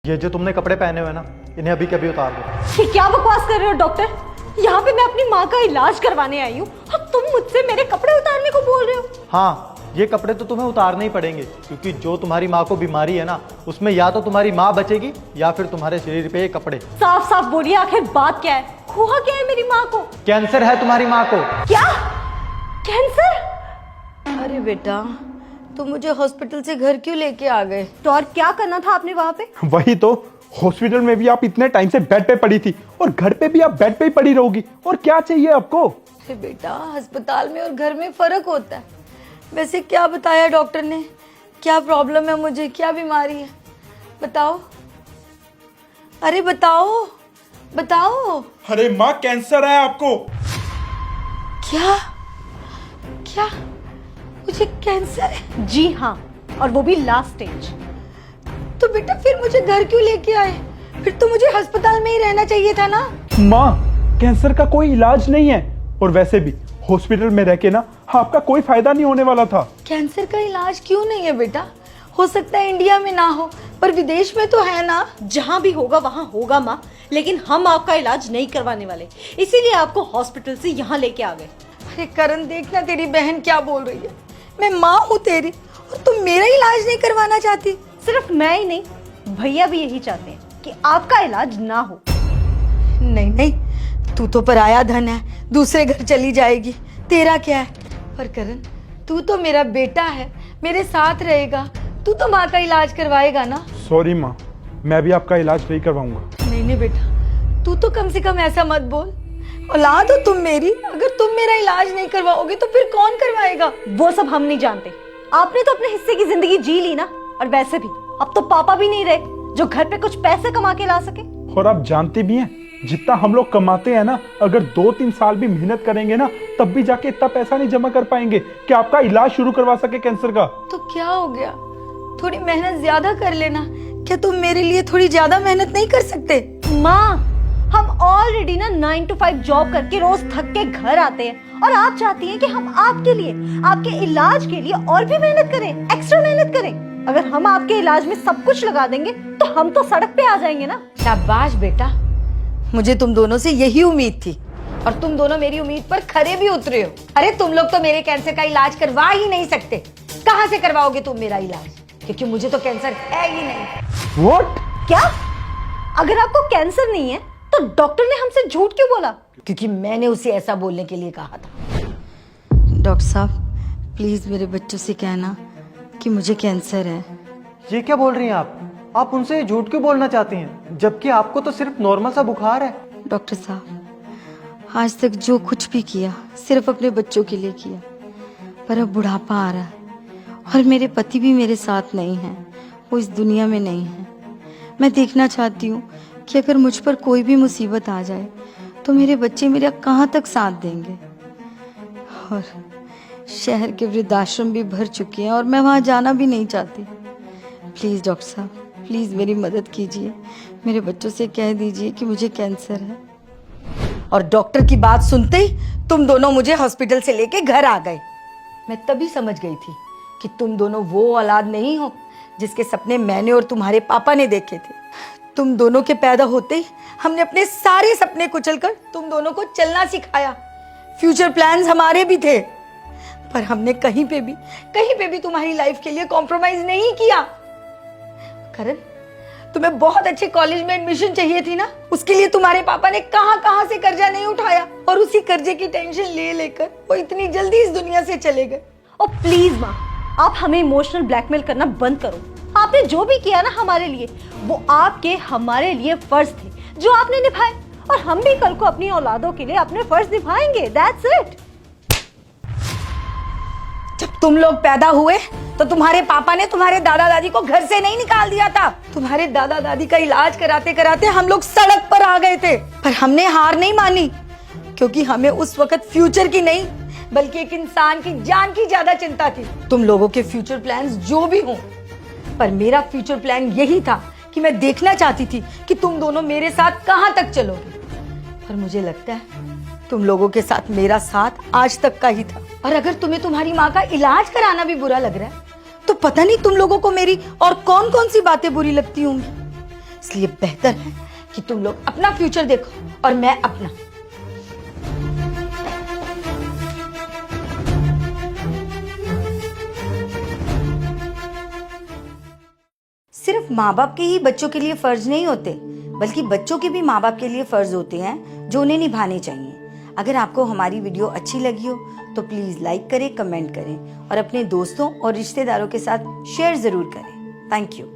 ये जो तुमने कपड़े पहने हुए ना, इन्हें अभी कभी उतार दो। ये क्या बकवास कर रहे हो डॉक्टर? यहाँ पे मैं अपनी माँ का इलाज करवाने आई हूँ और तुम मुझसे मेरे कपड़े उतारने को बोल रहे हो? हाँ, ये कपड़े तो तुम्हें उतारने ही पड़ेंगे, क्योंकि जो तुम्हारी माँ को बीमारी है ना, उसमें या तो तुम्हारी माँ बचेगी या फिर तुम्हारे शरीर पे ये कपड़े। साफ साफ बोलिए, आखिर बात क्या है? हुआ क्या है मेरी माँ को? कैंसर है तुम्हारी माँ को। क्या? कैंसर? अरे बेटा, तुम मुझे हॉस्पिटल से घर क्यों लेके आ गए? तो और क्या करना था आपने वहाँ पे? वही तो, हॉस्पिटल में भी आप इतने टाइम से बेड पे पड़ी थी और घर पे भी आप बेड पे ही पड़ी रहोगी, और क्या चाहिए आपको? अरे बेटा, अस्पताल में और घर में फर्क होता है। वैसे क्या बताया डॉक्टर ने? क्या प्रॉब्लम है मुझे, क्या बीमारी है? बताओ, अरे बताओ बताओ। अरे माँ, कैंसर है आपको। क्या क्या मुझे कैंसर है? जी हाँ, और वो भी लास्ट स्टेज। तो बेटा फिर मुझे घर क्यों लेके आए? फिर तो मुझे अस्पताल में ही रहना चाहिए था ना। माँ, कैंसर का कोई इलाज नहीं है, और वैसे भी हॉस्पिटल में रह के ना आपका कोई फायदा नहीं होने वाला था। कैंसर का इलाज क्यों नहीं है बेटा? हो सकता है इंडिया में ना हो, पर विदेश में तो है ना। जहाँ भी होगा वहाँ होगा माँ, लेकिन हम आपका इलाज नहीं करवाने वाले, इसीलिए आपको हॉस्पिटल से यहाँ लेके आ गए। अरे करण, देखना तेरी बहन क्या बोल रही है। मैं माँ हूँ तेरी, और तुम मेरा इलाज नहीं करवाना चाहती? सिर्फ मैं ही नहीं, भैया भी यही चाहते हैं कि आपका इलाज ना हो। नहीं नहीं, तू तो पराया धन है, दूसरे घर चली जाएगी, तेरा क्या है? पर करण, तू तो मेरा बेटा है, मेरे साथ रहेगा, तू तो माँ का इलाज करवाएगा ना। सॉरी माँ, मैं भी आपका इलाज नहीं करवाऊंगा। नहीं नहीं बेटा, तू तो कम से कम ऐसा मत बोल। औलाद हो तुम मेरी, अगर तुम मेरा इलाज नहीं करवाओगे तो फिर कौन करवाएगा? वो सब हम नहीं जानते, आपने तो अपने हिस्से की जिंदगी जी ली ना। और वैसे भी अब तो पापा भी नहीं रहे जो घर पे कुछ पैसे कमा के ला सके। और आप जानते भी हैं, जितना हम लोग कमाते हैं ना, अगर 2-3 साल भी मेहनत करेंगे ना, तब भी जाके इतना पैसा नहीं जमा कर पाएंगे कि आपका इलाज शुरू करवा सके कैंसर का। तो क्या हो गया? थोड़ी मेहनत ज्यादा कर लेना। क्या तुम मेरे लिए थोड़ी ज्यादा मेहनत नहीं कर सकते? माँ, हम ऑलरेडी ना 9 to 5 जॉब करके रोज थक के घर आते हैं, और आप चाहती हैं कि हम आपके लिए, आपके इलाज के लिए और भी मेहनत करें, एक्स्ट्रा मेहनत करें। अगर हम आपके इलाज में सब कुछ लगा देंगे तो हम तो सड़क पे आ जाएंगे ना। शाबाश बेटा, मुझे तुम दोनों से यही उम्मीद थी, और तुम दोनों मेरी उम्मीद पर खरे भी उतरे हो। अरे तुम लोग तो मेरे कैंसर का इलाज करवा ही नहीं सकते। कहाँ से करवाओगे तुम मेरा इलाज? क्योंकि मुझे तो कैंसर है ही नहीं। What? क्या? अगर आपको कैंसर नहीं है तो डॉक्टर ने हमसे झूठ क्यों बोला? क्योंकि मैंने उसे ऐसा बोलने के लिए कहा था। डॉक्टर साहब, प्लीज मेरे बच्चों से कहना कि मुझे कैंसर है। ये क्या बोल रही हैं आप उनसे झूठ क्यों बोलना चाहती हैं, जबकि आपको तो सिर्फ नॉर्मल सा बुखार है। डॉक्टर साहब, आज तक जो कुछ भी किया सिर्फ अपने बच्चों के लिए किया, पर अब बुढ़ापा आ रहा है और मेरे पति भी मेरे साथ नहीं हैं, वो इस दुनिया में नहीं है। मैं देखना चाहती हूँ कि अगर मुझ पर कोई भी मुसीबत आ जाए तो मेरे बच्चे मेरा कहाँ तक साथ देंगे। और शहर के वृद्धाश्रम भी भर चुके हैं और मैं वहाँ जाना भी नहीं चाहती। प्लीज़ डॉक्टर साहब, प्लीज़ मेरी मदद कीजिए, मेरे बच्चों से कह दीजिए कि मुझे कैंसर है। और डॉक्टर की बात सुनते ही तुम दोनों मुझे हॉस्पिटल से लेके घर आ गए। मैं तभी समझ गई थी कि तुम दोनों वो औलाद नहीं हो जिसके सपने मैंने और तुम्हारे पापा ने देखे थे। तुम दोनों के पैदा होते ही हमने अपने सारे सपने कुचलकर तुम दोनों को चलना सिखाया। फ्यूचर प्लान्स हमारे भी थे, पर हमने कहीं पे भी तुम्हारी लाइफ के लिए कॉम्प्रोमाइज नहीं किया। करण, तुम्हें बहुत अच्छे कॉलेज में एडमिशन चाहिए थी ना, उसके लिए तुम्हारे पापा ने कहां से कर्जा नहीं उठाया, और उसी कर्जे की टेंशन ले लेकर वो इतनी जल्दी इस दुनिया से चले गए। ओ प्लीज माँ, आप हमें इमोशनल ब्लैकमेल करना बंद करो। आपने जो भी किया ना हमारे लिए, वो आपके हमारे लिए फर्ज थे जो आपने निभाए, और हम भी कल को अपनी औलादों के लिए अपने फर्ज निभाएंगे। That's it. जब तुम लोग पैदा हुए तो तुम्हारे पापा ने तुम्हारे दादा दादी को घर से नहीं निकाल दिया था। तुम्हारे दादा दादी का इलाज कराते कराते हम लोग सड़क पर आ गए थे, पर हमने हार नहीं मानी, क्योंकि हमें उस वक्त फ्यूचर की नहीं बल्कि एक इंसान की जान की ज्यादा चिंता थी। तुम लोगों के फ्यूचर प्लान्स जो भी हों, पर मेरा फ्यूचर प्लान यही था कि मैं देखना चाहती थी कि तुम दोनों मेरे साथ कहां तक चलोगे। पर मुझे लगता है तुम लोगों के साथ मेरा साथ आज तक का ही था। और अगर तुम्हें तुम्हारी माँ का इलाज कराना भी बुरा लग रहा है, तो पता नहीं तुम लोगों को मेरी और कौन कौन सी बातें बुरी लगती होंगी। इसलिए बेहतर है कि तुम लोग अपना फ्यूचर देखो और मैं अपना। सिर्फ माँ बाप के ही बच्चों के लिए फर्ज नहीं होते, बल्कि बच्चों के भी माँ बाप के लिए फर्ज होते हैं जो उन्हें निभाने चाहिए। अगर आपको हमारी वीडियो अच्छी लगी हो तो प्लीज लाइक करें, कमेंट करें और अपने दोस्तों और रिश्तेदारों के साथ शेयर जरूर करें। Thank you.